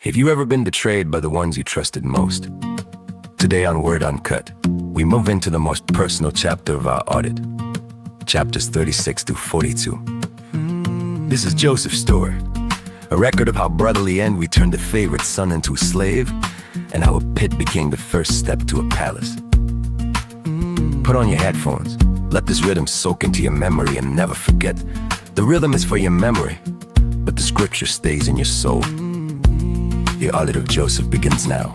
Have you ever been betrayed by the ones you trusted most? Today on Word Uncut, we move into the most personal chapter of our audit, chapters 36 to 42. This is Joseph's story, a record of how brotherly end we turned a favorite son into a slave, and how a pit became the first step to a palace. Put on your headphones, let this rhythm soak into your memory, and never forget, the rhythm is for your memory, but the scripture stays in your soul. The audit of Joseph begins now.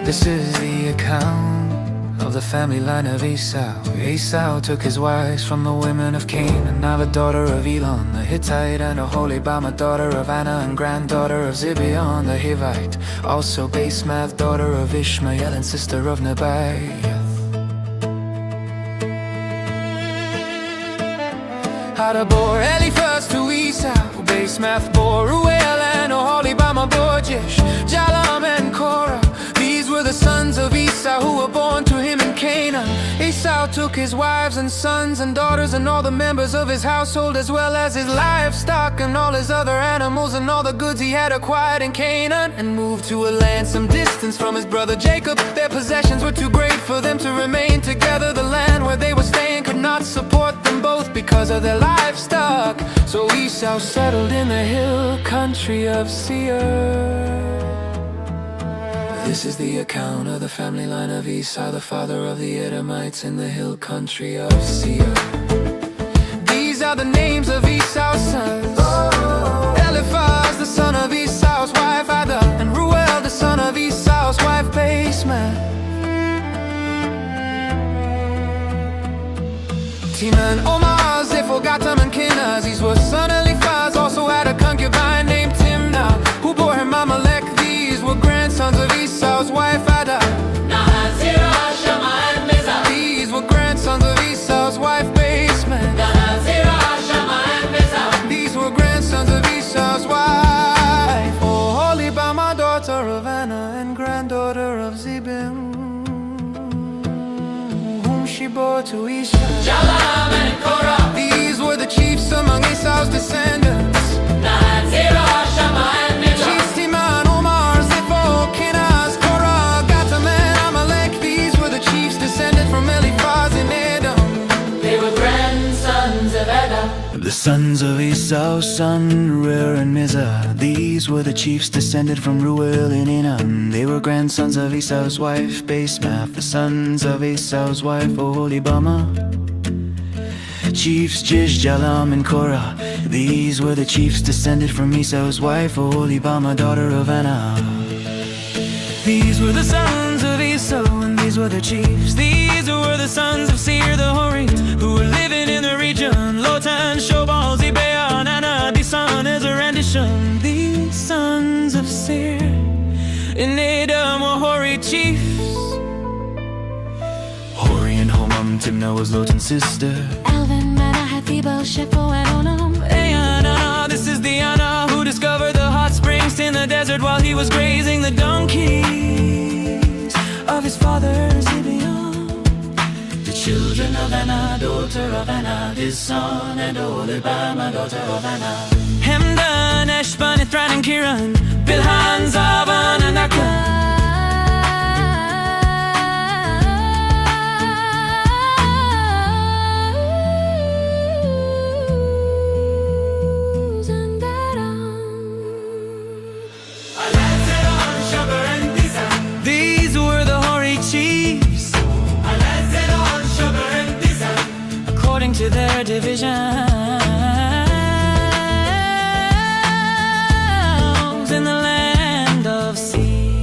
This is the account of the family line of Esau. Esau took his wives from the women of Canaan, now the daughter of Edom, the Hittite, and Oholibamah, daughter of Anna, and granddaughter of Zibeon, the Hivite. Also Basemath, daughter of Ishmael, and sister of Nebaioth. Ada bore Eliphaz to Esau, Basemath bore Ruel, and Oholibamah bore Jish, Jalam, and Korah. These were the sons of Esau who were born to him in Canaan. Esau took his wives and sons and daughters and all the members of his household, as well as his livestock and all his other animals and all the goods he had acquired in Canaan, and moved to a land some distance from his brother Jacob. Their possessions were too great for them to remain together. The land where they were staying could not support them both because of their livestock. So Esau settled in the hill country of Seir. This is the account of the family line of Esau, the father of the Edomites in the hill country of Seir. These are the names of Esau's sons: Eliphaz, the son of Esau's wife Ada, and Ruel, the son of Esau's wife Basemath. Tamar and Omar, Zipho, Gatam, and Kenaz. These were son Eliphaz, also had a concubine named Timnah, who bore him Amalek. These were grandsons of Esau's wife Ada. These were grandsons of Esau's wife Basemath. These were grandsons of Esau's wife Oholibamah, daughter of Anna, and granddaughter of Zibeon, whom she bore to Esau. Jalam and Korah. These were the chiefs among Esau's descendants. Chiefs Tamar, Omar, Zipho, Kenaz, Korah, Gatam, and Amalek. These were the chiefs descended from Eliphaz in Edom. They were grandsons of Edom. The sons of Esau's son, Rer and Mizah. These were the chiefs descended from Ruel in Edom. They were grandsons of Esau's wife Basemath. The sons of Esau's wife Oholibamah. Chiefs Jish, Jalam, and Korah. These were the chiefs descended from Esau's wife Oholibamah, daughter of Anna. These were the sons of Esau, and these were the chiefs. These were the sons of Seir the Horite, who were living in the region: Lotan, Shobal, Zibeon, Anna, Disan, Ezer, and Dishon. These sons of Seir in Edom were Horite chiefs. Hori and Homam, Timnah was Lotan's sister. Alvin, Manahath, Ebal, Shepho, and Onam. Anna, this is the Anna who discovered the hot springs in the desert while he was grazing the donkeys of his father Zibeon. The children of Anna, daughter of Anna, his son, and Oholibamah, daughter of Anna. Hemdan, Eshban, Ithran, and Kiran, Bilhan, Zavan, and Akon. These were the Horite chiefs, according to their divisions in the land of Seir.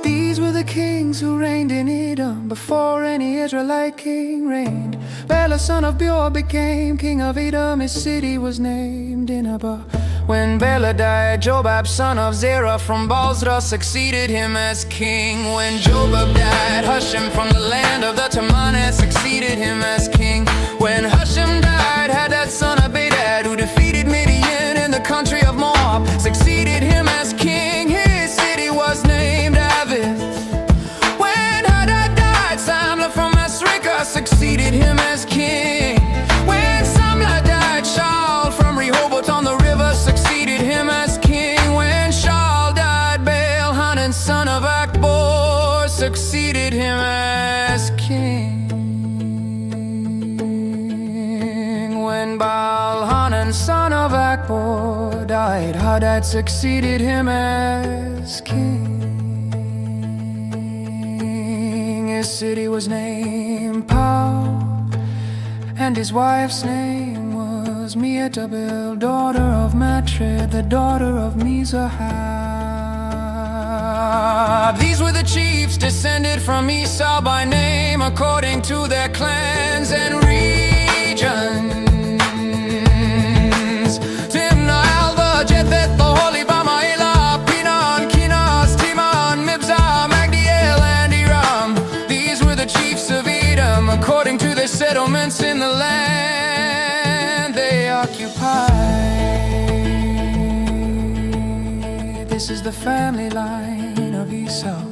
These were the kings who reigned in Edom before any Israelite king reigned. Bela, son of Beor, became king of Edom. His city was named Dinhabah. When Bela died, Jobab, son of Zerah from Bozrah, succeeded him as king. When Jobab died, Husham from the land of the Temanite succeeded him as king. When Husham died, Hadad, son of Bedad, who defeated Midian in the country of Moab, succeeded him as king. His city was named Avith. son of Akbor, succeeded him as king. When Baal-Hanan, son of Akbor, died, Hadad succeeded him as king. His city was named Pau, and his wife's name was Mehetabel, daughter of Matred, the daughter of Mizahab. These were the chiefs descended from Esau by name, according to their clans and regions. Timnah, Alva, Jetheth, the Holy Bama, Elah, Pinon, Kenaz, Timon, Mibzah, Magdiel, and Iram. These were the chiefs of Edom, according to their settlements in the land they occupied. This is the family line of Esau,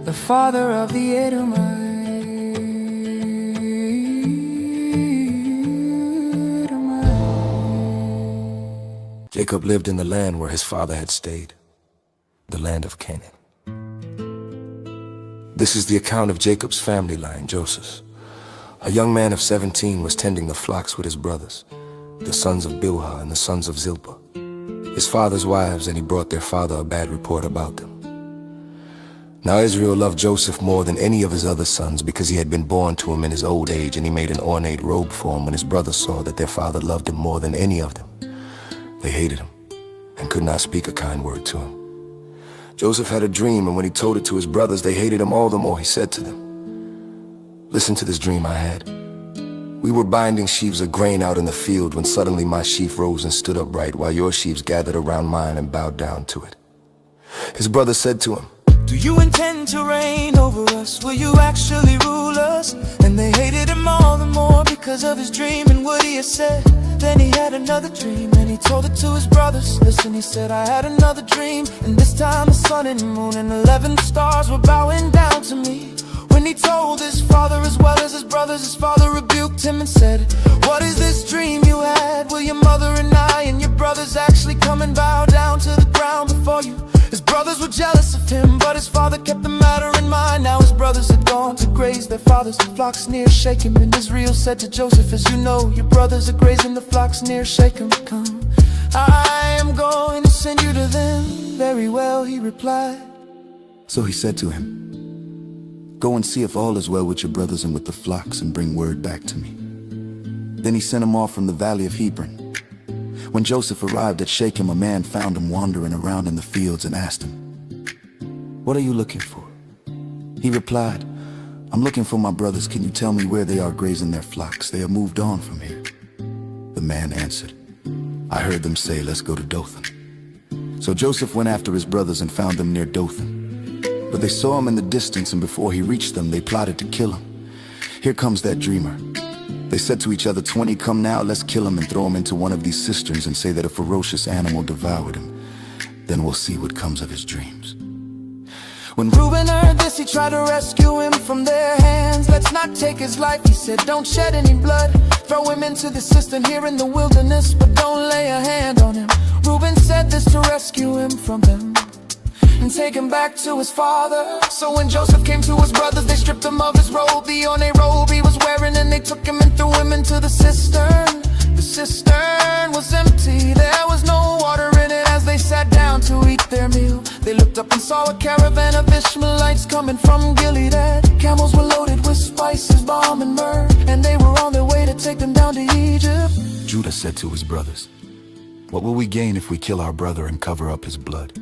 the father of the Edomites. Jacob lived in the land where his father had stayed, the land of Canaan. This is the account of Jacob's family line, Joseph. A young man of 17 was tending the flocks with his brothers, the sons of Bilhah and the sons of Zilpah, his father's wives, and he brought their father a bad report about them. Now Israel loved Joseph more than any of his other sons because he had been born to him in his old age, and he made an ornate robe for him when his brothers saw that their father loved him more than any of them. They hated him and could not speak a kind word to him. Joseph had a dream, and when he told it to his brothers, they hated him all the more. He said to them, "Listen to this dream I had. We were binding sheaves of grain out in the field when suddenly my sheaf rose and stood upright, while your sheaves gathered around mine and bowed down to it." His brothers said to him, "Do you intend to reign over us? Will you actually rule us?" And they hated him all the more because of his dream and what he had said. Then he had another dream and he told it to his brothers. Listen, he said, "I had another dream, and this time the sun and the moon and 11 stars were bowing down to me." When he told his father as well as his brothers, his father rebuked him and said, "What is this dream you had? Will your mother and I and your brothers actually come and bow down to the ground before you?" His brothers were jealous of him, but his father kept the matter in mind. Now his brothers had gone to graze their father's flocks near Shechem, and Israel said to Joseph, "As you know, your brothers are grazing the flocks near Shechem. Come, I am going to send you to them." "Very well," he replied. So he said to him, "Go and see if all is well with your brothers and with the flocks, and bring word back to me." Then he sent him off from the valley of Hebron. When Joseph arrived at Shechem, a man found him wandering around in the fields and asked him, "What are you looking for?" He replied, "I'm looking for my brothers. Can you tell me where they are grazing their flocks? They have moved on from here." The man answered, "I heard them say, 'Let's go to Dothan.'" So Joseph went after his brothers and found them near Dothan. But they saw him in the distance, and before he reached them, they plotted to kill him. Here comes that dreamer. They said to each other, 20 come now, let's kill him and throw him into one of these cisterns and say that a ferocious animal devoured him. Then we'll see what comes of his dreams. When Reuben heard this, he tried to rescue him from their hands. "Let's not take his life," he said, "don't shed any blood. Throw him into the cistern here in the wilderness, but don't lay a hand on him." Reuben said this to rescue him from them and take him back to his father. So when Joseph came to his brothers, they stripped him of his robe, the ornate robe he was wearing, and they took him and threw him into the cistern. The cistern was empty, there was no water in it. As they sat down to eat their meal, they looked up and saw a caravan of Ishmaelites coming from Gilead. Camels were loaded with spices, balm and myrrh, and they were on their way to take them down to Egypt. Judah said to his brothers, "What will we gain if we kill our brother and cover up his blood?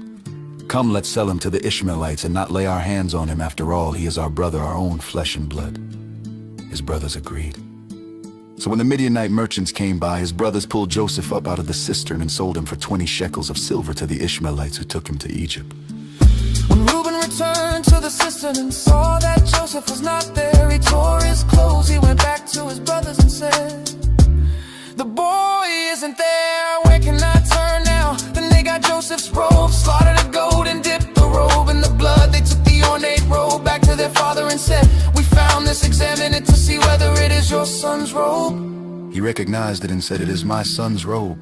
Come, let's sell him to the Ishmaelites and not lay our hands on him. After all, he is our brother, our own flesh and blood." His brothers agreed. So when the Midianite merchants came by, his brothers pulled Joseph up out of the cistern and sold him for 20 shekels of silver to the Ishmaelites who took him to Egypt. When Reuben returned to the cistern and saw that Joseph was not there, he tore his clothes. He went back to his brothers and said, "The boy isn't there, where can I turn now?" Then they got Joseph's robe, slaughtered a goat and dipped the robe in the blood. They took the ornate robe back to their father and said, "We found this, examine it to see whether it is your son's robe." He recognized it and said, "It is my son's robe."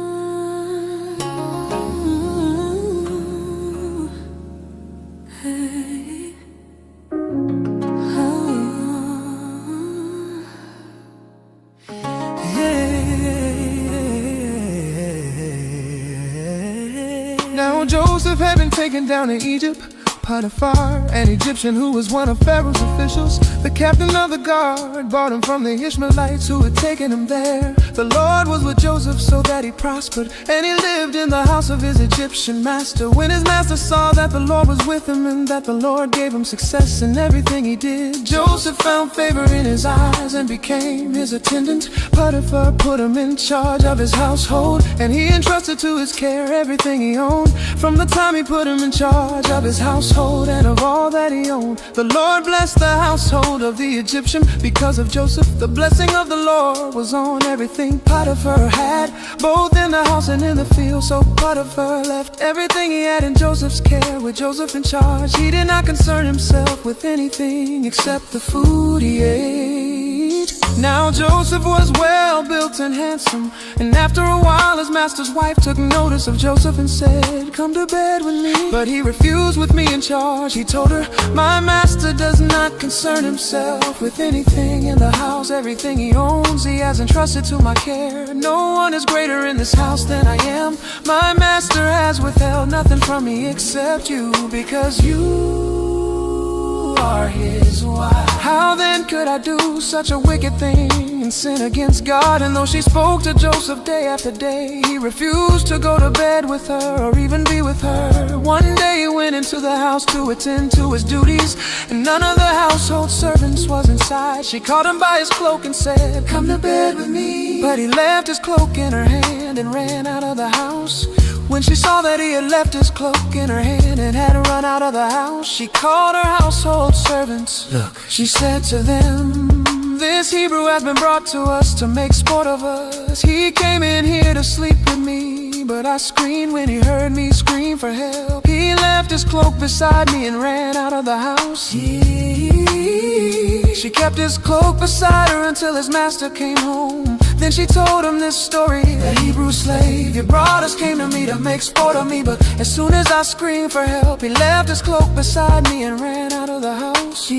Joseph had been taken down to Egypt. Potiphar, an Egyptian who was one of Pharaoh's officials, the captain of the guard, bought him from the Ishmaelites who had taken him there. The Lord was with Joseph so that he prospered, and he lived in the house of his Egyptian master. When his master saw that the Lord was with him and that the Lord gave him success in everything he did, Joseph found favor in his eyes and became his attendant. Potiphar put him in charge of his household, and he entrusted to his care everything he owned. From the time he put him in charge of his household and of all that he owned, the Lord blessed the household of the Egyptian. Because of Joseph, the blessing of the Lord was on everything Potiphar had, both in the house and in the field. So Potiphar left everything he had in Joseph's care. With Joseph in charge, he did not concern himself with anything except the food he ate. Now Joseph was well built and handsome, and after a while his master's wife took notice of Joseph and said, "Come to bed with me." But he refused. With me in charge, he told her, "My master does not concern himself with anything in the house. Everything he owns he has entrusted to my care. No one is greater in this house than I am. My master has withheld nothing from me except you, because you are his wife. How then could I do such a wicked thing and sin against God?" And though she spoke to Joseph day after day, he refused to go to bed with her or even be with her. One day he went into the house to attend to his duties, and none of the household servants was inside. She caught him by his cloak and said, "Come to bed with me." But he left his cloak in her hand and ran out of the house. When she saw that he had left his cloak in her hand and had run out of the house, she called her household servants. "Look," she said to them, "this Hebrew has been brought to us to make sport of us. He came in here to sleep with me, but I screamed when he heard me scream for help. He left his cloak beside me and ran out of the house." She kept his cloak beside her until his master came home. Then she told him this story: "The Hebrew slave you brought us came to me to make sport of me, but as soon as I screamed for help, he left his cloak beside me and ran out of the house."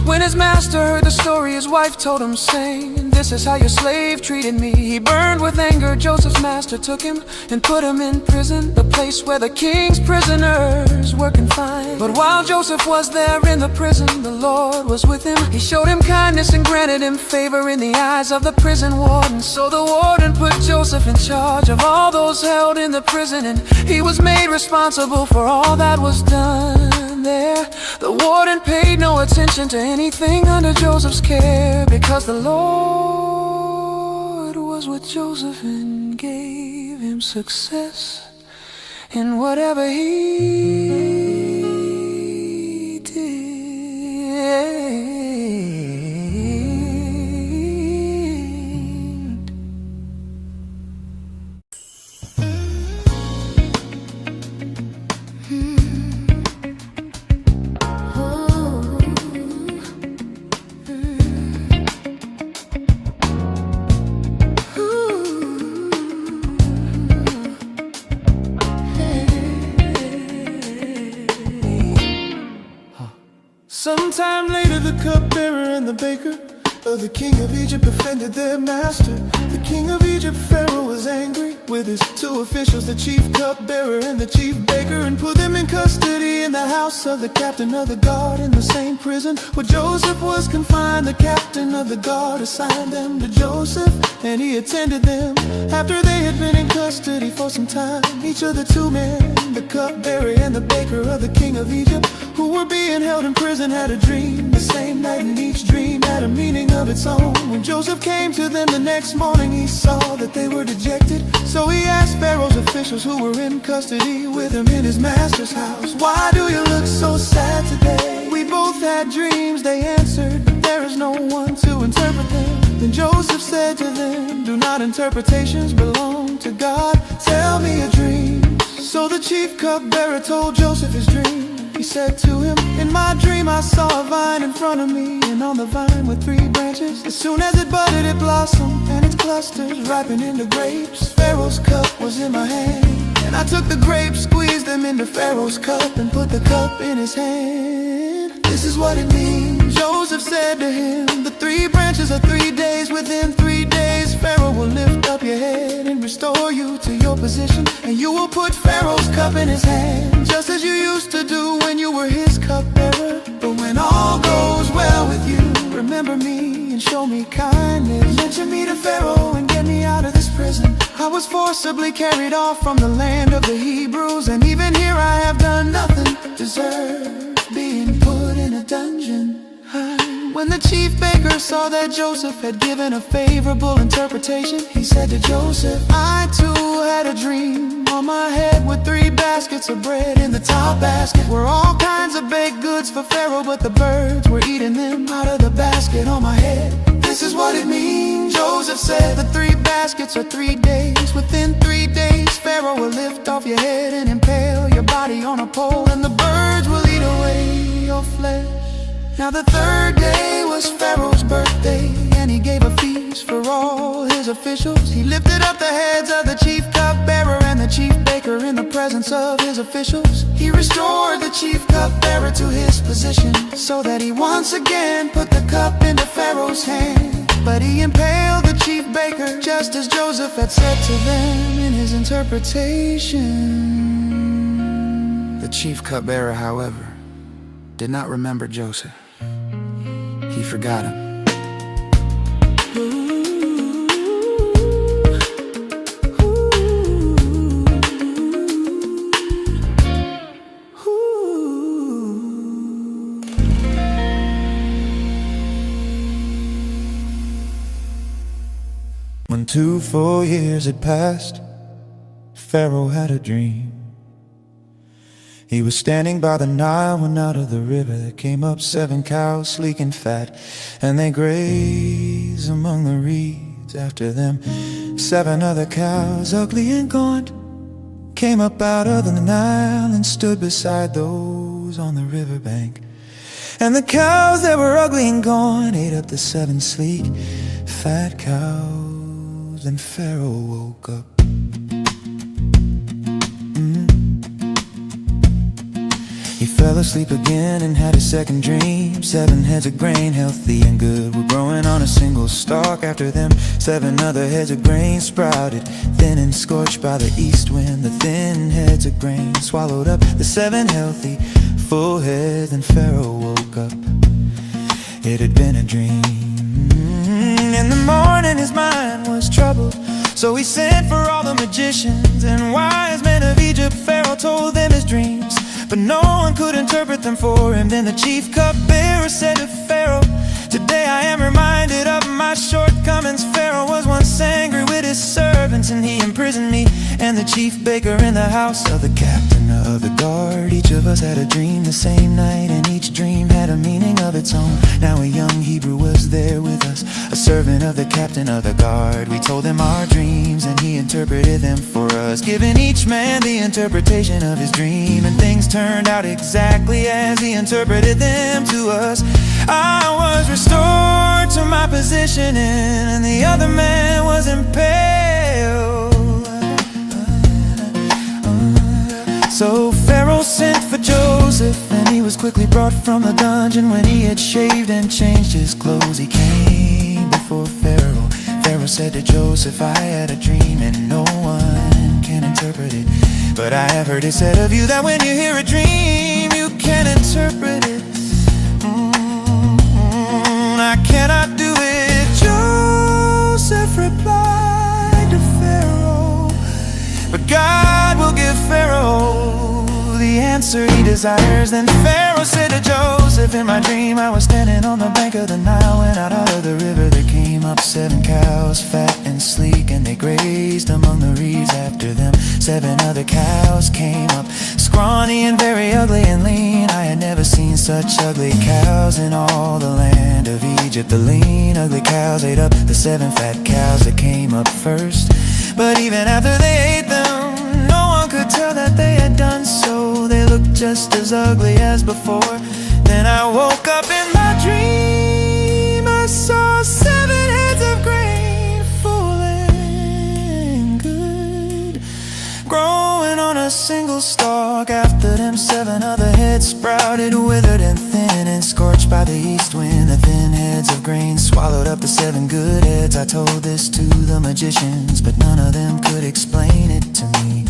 When his master heard the story, his wife told him, saying, "This is how your slave treated me." He burned with anger. Joseph's master took him and put him in prison, the place where the king's prisoners were confined. But while Joseph was there in the prison, the Lord was with him. He showed him kindness and granted him favor in the eyes of the prison warden. So the warden put Joseph in charge of all those held in the prison, and he was made responsible for all that was done there. The warden paid no attention to anything under Joseph's care, because the Lord was with Joseph and gave him success in whatever he did. Sometime later, the cupbearer and the baker of the king of Egypt offended their master. The king of Egypt, Pharaoh, was angry with his two officials, the chief cupbearer and the chief baker, and put them in custody in the house of the captain of the guard in the same prison where Joseph was confined. The captain of the guard assigned them to Joseph, and he attended them. After they had been in custody for some time, each of the two men, the cupbearer and the baker of the king of Egypt, who were being held in prison, had a dream the same night, and each dream had a meaning of its own. When Joseph came to them the next morning, he saw that they were dejected. So he asked Pharaoh's officials who were in custody with him in his master's house, "Why do you look so sad today?" "We both had dreams," they answered, "but there is no one to interpret them." Then Joseph said to them, "Do not interpretations belong to God? Tell me a dream." So the chief cupbearer told Joseph his dream. He said to him, "In my dream I saw a vine in front of me, and on the vine were 3 branches. As soon as it budded, it blossomed, and its clusters ripened into grapes. Pharaoh's cup was in my hand, and I took the grapes, squeezed them into Pharaoh's cup, and put the cup in his hand. This is what it means, Joseph said to him, the 3 branches are 3 days. Within 3 days, Pharaoh will lift up your head and restore you to your position. And you will put Pharaoh's cup in his hand, just as you used to do when you were his cupbearer. But when all goes well with you, remember me and show me kindness. Mention me to Pharaoh and get me out of this prison. I was forcibly carried off from the land of the Hebrews, and even here I have done nothing to deserve being put in a dungeon. When the chief baker saw that Joseph had given a favorable interpretation, he said to Joseph, I too had a dream. On my head were 3 baskets of bread. In the top basket were all kinds of baked goods for Pharaoh, but the birds were eating them out of the basket on my head. This is what it means, Joseph said. The 3 baskets are 3 days. Within 3 days, Pharaoh will lift off your head and impale your body on a pole, and the birds will eat away your flesh. Now the 3rd day was Pharaoh's birthday, and he gave a feast for all his officials. He lifted up the heads of the chief cupbearer and the chief baker in the presence of his officials. He restored the chief cupbearer to his position, so that he once again put the cup into Pharaoh's hand. But he impaled the chief baker, just as Joseph had said to them in his interpretation. The chief cupbearer, however, did not remember Joseph. He forgot him. When 2 full years had passed, Pharaoh had a dream. He was standing by the Nile when out of the river there came up 7 cows, sleek and fat, and they grazed among the reeds. After them 7 other cows, ugly and gaunt, came up out of the Nile and stood beside those on the riverbank. And the cows that were ugly and gaunt ate up the 7 sleek, fat cows. Then Pharaoh woke up. He fell asleep again and had a second dream. 7 heads of grain, healthy and good, were growing on a single stalk. After them 7 other heads of grain sprouted, thin and scorched by the east wind. The thin heads of grain swallowed up the 7 healthy, full heads. And Pharaoh woke up. It had been a dream. In the morning his mind was troubled, so he sent for all the magicians and wise men of Egypt. Pharaoh told them his dreams, but no one could interpret them for him. Then the chief cupbearer said to Pharaoh, today I am reminded of my shortcomings. Pharaoh was once angry with his servants, and he imprisoned me and the chief baker in the house of the captain of the guard. Each of us had a dream the same night, and each dream had a meaning of its own. Now a young Hebrew was there with us, a servant of the captain of the guard. We told him our dreams, and he interpreted them for us, giving each man the interpretation of his dream. And things turned out exactly as he interpreted them to us. I was restored to my position, and the other man was impaled. So Pharaoh sent for Joseph, and he was quickly brought from the dungeon. When he had shaved and changed his clothes, he came before Pharaoh. Pharaoh said to Joseph, I had a dream, and no one can interpret it. But I have heard it said of you that when you hear a dream, you can interpret it. I cannot do it, Joseph replied to Pharaoh. But God will give Pharaoh the answer he desires. Then Pharaoh said to Joseph, in my dream I was standing on the bank of the Nile, and out of the river there came up 7 cows, fat and sleek, and they grazed among the reeds. After them 7 other cows came up, scrawny and very ugly and lean. I had never seen such ugly cows in all the land of Egypt. The lean, ugly cows ate up the 7 fat cows that came up first. But even after they ate them, no one could tell that they had done so. They looked just as ugly as before. Then I woke up in my dream. I saw 7 heads of grain, full and good, growing on a a single stalk. After them 7 other heads sprouted, withered and thin, and scorched by the east wind. The thin heads of grain swallowed up the 7 good heads. I told this to the magicians, but none of them could explain it to me.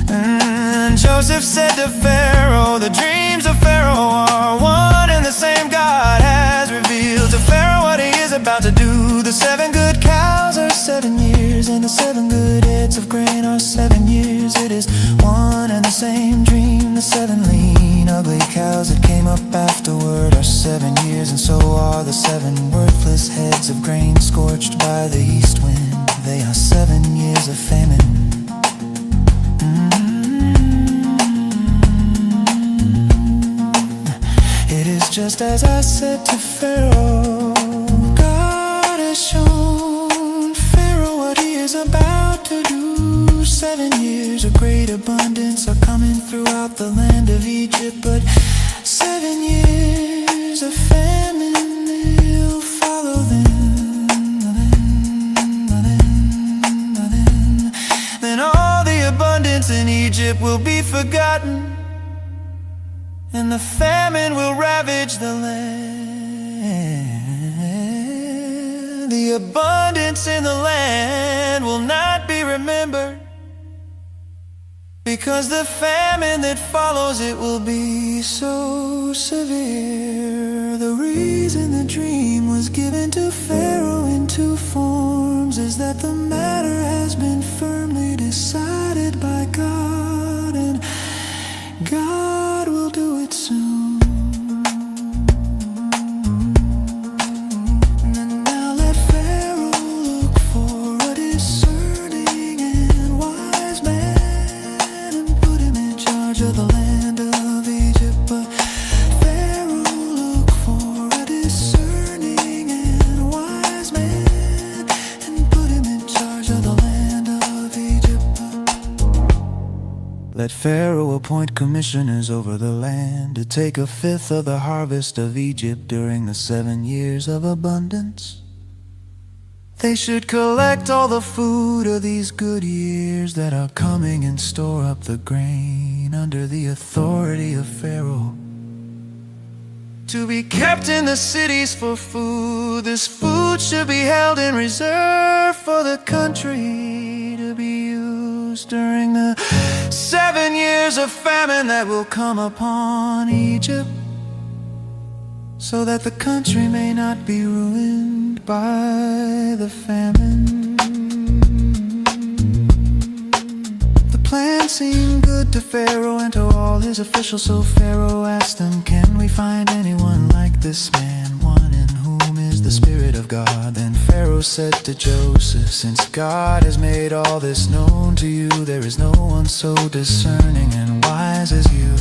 And Joseph said to Pharaoh, the dreams of Pharaoh are one and the same. God has revealed to Pharaoh what he is about to do. The 7 good cows are 7 years, and the 7 good heads of grain are 7 years. It is one and the same dream. The 7 lean, ugly cows that came up afterward are 7 years, and so are the 7 worthless heads of grain scorched by the east wind. They are 7 years of famine. It is just as I said to Pharaoh. God has shown Pharaoh what he is about to do. 7 years of great abundance are coming throughout the land of Egypt, but 7 years of famine will follow them. Then all the abundance in Egypt will be forgotten, and the famine will ravage the land. The abundance in the land will not be remembered, because the famine that follows it will be so severe. The reason the dream was given to Pharaoh in 2 forms is that the matter has been firmly decided by God, and God will do it soon. And now let Pharaoh look for a discerning and wise man and put him in charge of the land of Egypt. But Pharaoh look for a discerning and wise man and put him in charge of the land of Egypt. Let Pharaoh appoint commissioners over the land to take 1/5 of the harvest of Egypt during the 7 years of abundance. They should collect all the food of these good years that are coming and store up the grain under the authority of Pharaoh, to be kept in the cities for food. This food should be held in reserve for the country to be used during the 7 years of famine that will come upon Egypt, so that the country may not be ruined by the famine. The plan seemed good to Pharaoh and to all his officials, so Pharaoh asked them, can we find anyone like this man, one in whom is the Spirit of God? Then Pharaoh said to Joseph, since God has made all this known to you, there is no one so discerning and wise as you.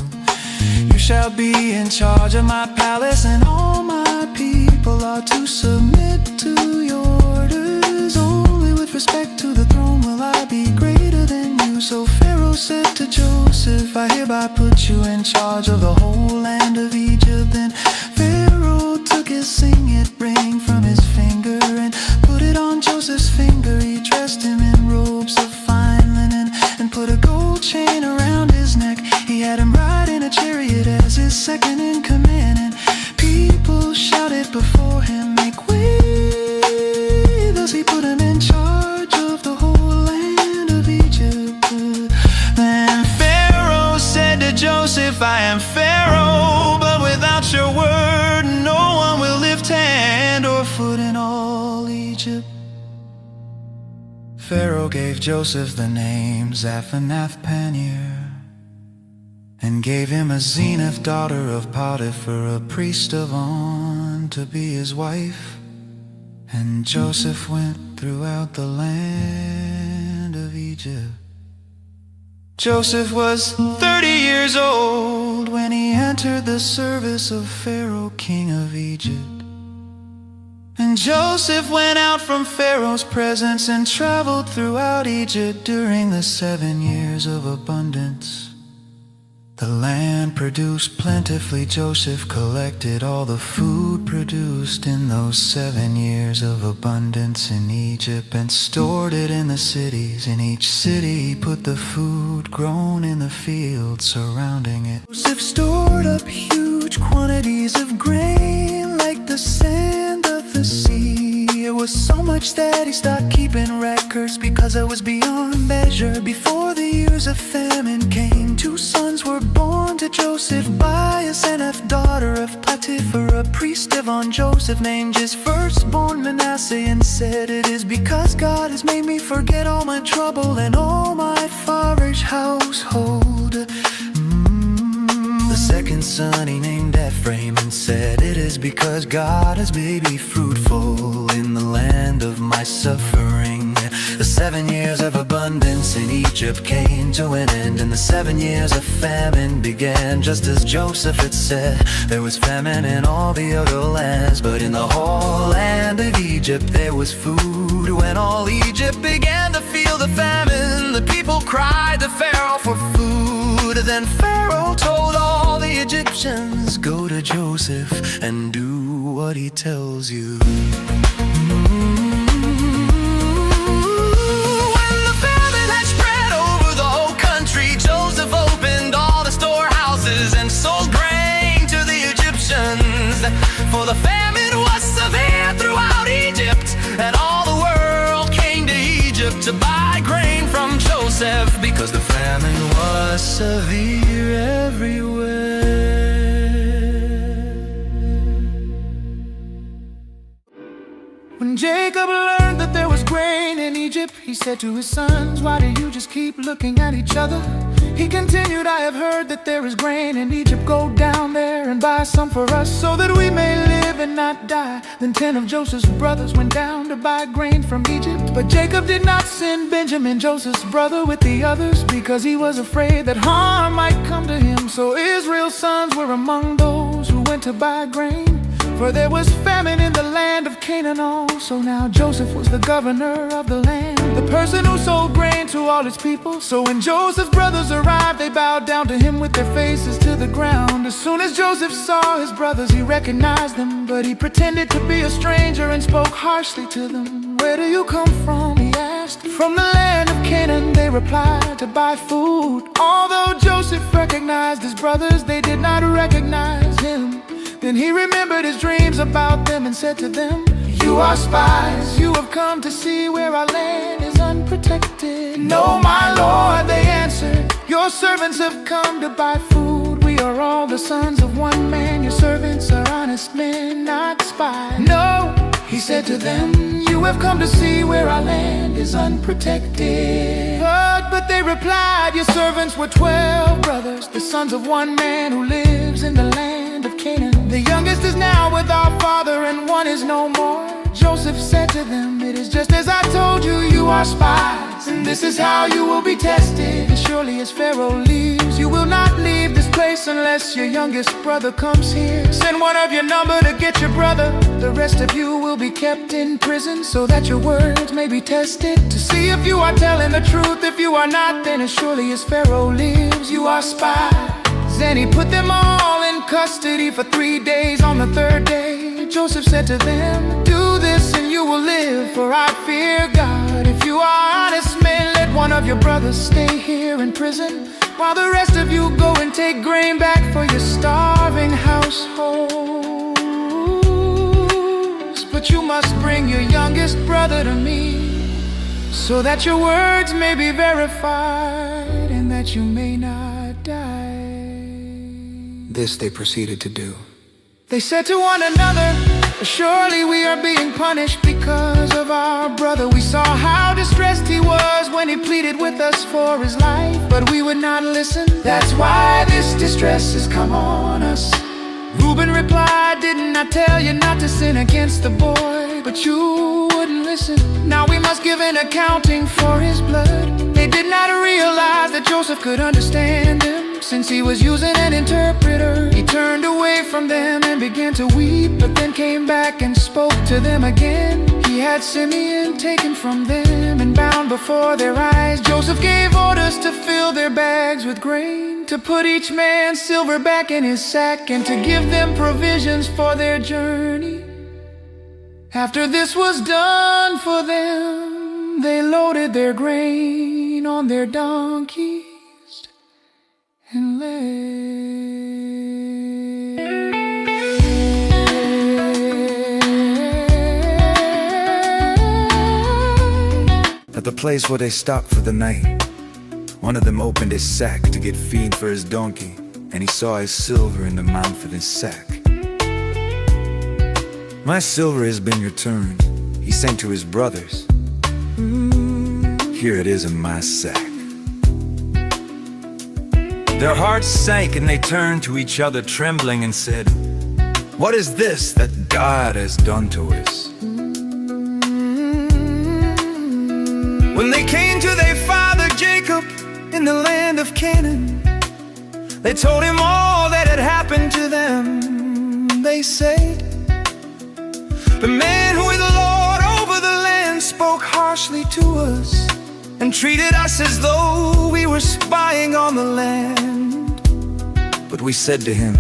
You shall be in charge of my palace, and all my people are to submit to your orders. Only with respect to the throne will I be greater than you. So Pharaoh said to Joseph, I hereby put you in charge of the whole land of Egypt. Then Pharaoh took his signet ring from his finger and put it on Joseph's finger. He dressed him in robes of fine linen and put a gold chain around his neck. He had him ride in a chariot as his second in command, and people shouted before him, make way. Thus he put him in charge of the whole land of Egypt. Then Pharaoh said to Joseph, I am Pharaoh, but without your word no one will lift hand or foot in all Egypt. Pharaoh gave Joseph the name Zaphanath-Paneah, and gave him a Zenith, daughter of Potiphar, a priest of On, to be his wife. And Joseph went throughout the land of Egypt. Joseph was 30 years old when he entered the service of Pharaoh, king of Egypt. And Joseph went out from Pharaoh's presence and traveled throughout Egypt during the 7 years of abundance. The land produced plentifully, Joseph collected all the food produced in those 7 years of abundance in Egypt and stored it in the cities. In each city he put the food grown in the fields surrounding it. Joseph stored up huge quantities of grain like the sand of the sea. It was so much that he stopped keeping records because it was beyond measure. Before the years of famine came, 2 sons were born to Joseph by Asenath, daughter of Potiphar, a priest. On Joseph named his firstborn Manasseh and said, "It is because God has made me forget all my trouble and all my father's household." The second son he named Ephraim and said, "It is because God has made me fruitful in the land of my suffering." The 7 years of abundance in Egypt came to an end, and the 7 years of famine began. Just as Joseph had said, there was famine in all the other lands, but in the whole land of Egypt there was food. When all Egypt began to feel the famine, the people cried to Pharaoh for food. Then Pharaoh told all the Egyptians, "Go to Joseph and do what he tells you." When the famine had spread over the whole country, Joseph opened all the storehouses and sold grain to the Egyptians. For the famine was severe throughout Egypt, and all the world came to Egypt to buy grain from Joseph, because the famine was severe everywhere. When Jacob learned that there was grain in Egypt, he said to his sons, "Why do you just keep looking at each other?" He continued, "I have heard that there is grain in Egypt. Go down there and buy some for us, so that we may live and not die." Then 10 of Joseph's brothers went down to buy grain from Egypt. But Jacob did not send Benjamin, Joseph's brother, with the others, because he was afraid that harm might come to him. So Israel's sons were among those who went to buy grain, for there was famine in the land of Canaan also. Now Joseph was the governor of the land, the person who sold grain to all his people. So when Joseph's brothers arrived, they bowed down to him with their faces to the ground. As soon as Joseph saw his brothers, he recognized them, but he pretended to be a stranger and spoke harshly to them. "Where do you come from?" he asked. "From the land of Canaan," they replied, "to buy food." Although Joseph recognized his brothers, they did not recognize him. Then he remembered his dreams about them and said to them, "You are spies. You have come to see where our land is unprotected." "No, my lord," they answered, "your servants have come to buy food. We are all the sons of one man. Your servants are honest men, not spies." "No," he said to them, "you have come to see where our land is unprotected." But they replied, "Your servants were 12 brothers, the sons of one man who lives in the land of Canaan. The youngest is now with our father, and one is no more." Joseph said to them, "It is just as I told you, you are spies, and this is how you will be tested. As surely as Pharaoh leaves, you will not leave this place unless your youngest brother comes here. Send one of your number to get your brother. The rest of you will be kept in prison, so that your words may be tested, to see if you are telling the truth. If you are not, then as surely as Pharaoh lives, you are spies." Then he put them all in custody for 3 days. On the 3rd day, Joseph said to them, "Do this and you will live, for I fear God. If you are honest men, let one of your brothers stay here in prison, while the rest of you go and take grain back for your starving households. But you must bring your youngest brother to me, so that your words may be verified and that you may not die." This they proceeded to do. They said to one another, "Surely we are being punished because of our brother. We saw how distressed he was when he pleaded with us for his life, but we would not listen. That's why this distress has come on us." Reuben replied, "Didn't I tell you not to sin against the boy? But you wouldn't listen. Now we must give an accounting for his blood." They did not realize that Joseph could understand them, since he was using an interpreter. He turned away from them and began to weep, but then came back and spoke to them again. He had Simeon taken from them and bound before their eyes. Joseph gave orders to fill their bags with grain, to put each man's silver back in his sack and to give them provisions for their journey. After this was done for them, they loaded their grain on their donkeys and At the place where they stopped for the night, one of them opened his sack to get feed for his donkey, and he saw his silver in the mouth of his sack. "My silver has been returned," he said to his brothers. "Here it is in my sack." Their hearts sank and they turned to each other trembling and said, "What is this that God has done to us?" When they came to their father Jacob in the land of Canaan, they told him all that had happened to them. They said, "The man who is Lord over the land spoke harshly to us and treated us as though we were spying on the land." But we said to him,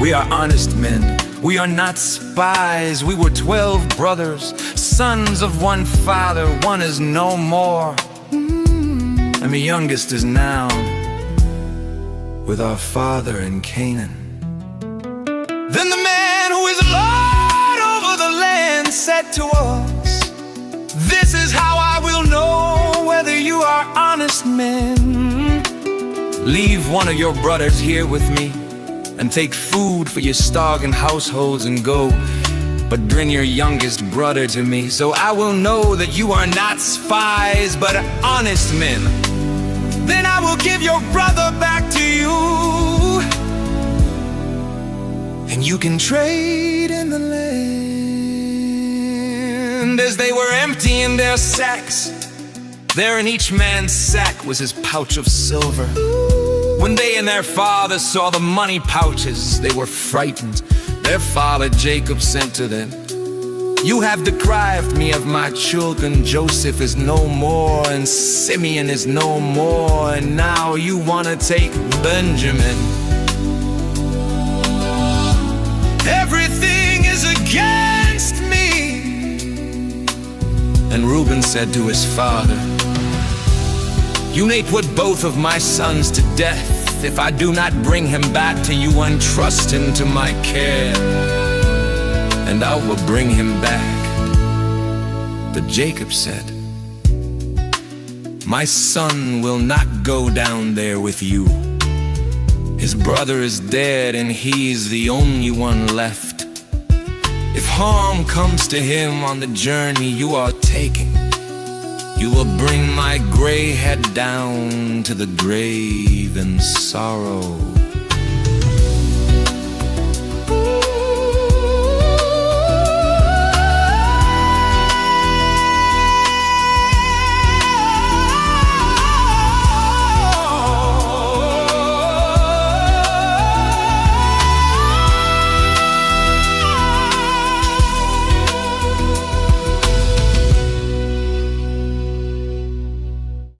"We are honest men. We are not spies. We were 12 brothers, sons of one father. One is no more, and the youngest is now with our father in Canaan." Then the man who is Lord over the land said to us, "This is how I will know whether you are honest men. Leave one of your brothers here with me, and take food for your starving households and go. But bring your youngest brother to me, so I will know that you are not spies, but honest men. Then I will give your brother back to you, and you can trade in the land." As they were emptying their sacks, there in each man's sack was his pouch of silver. When they and their father saw the money pouches, they were frightened. Their father Jacob said to them, "You have deprived me of my children. Joseph is no more, and Simeon is no more, and now you want to take Benjamin. Everything is against me." And Reuben said to his father, "You may put both of my sons to death if I do not bring him back to you and trust him to my care, and I will bring him back." But Jacob said, "My son will not go down there with you. His brother is dead and he's the only one left. If harm comes to him on the journey you are taking, you will bring my gray head down to the grave in sorrow."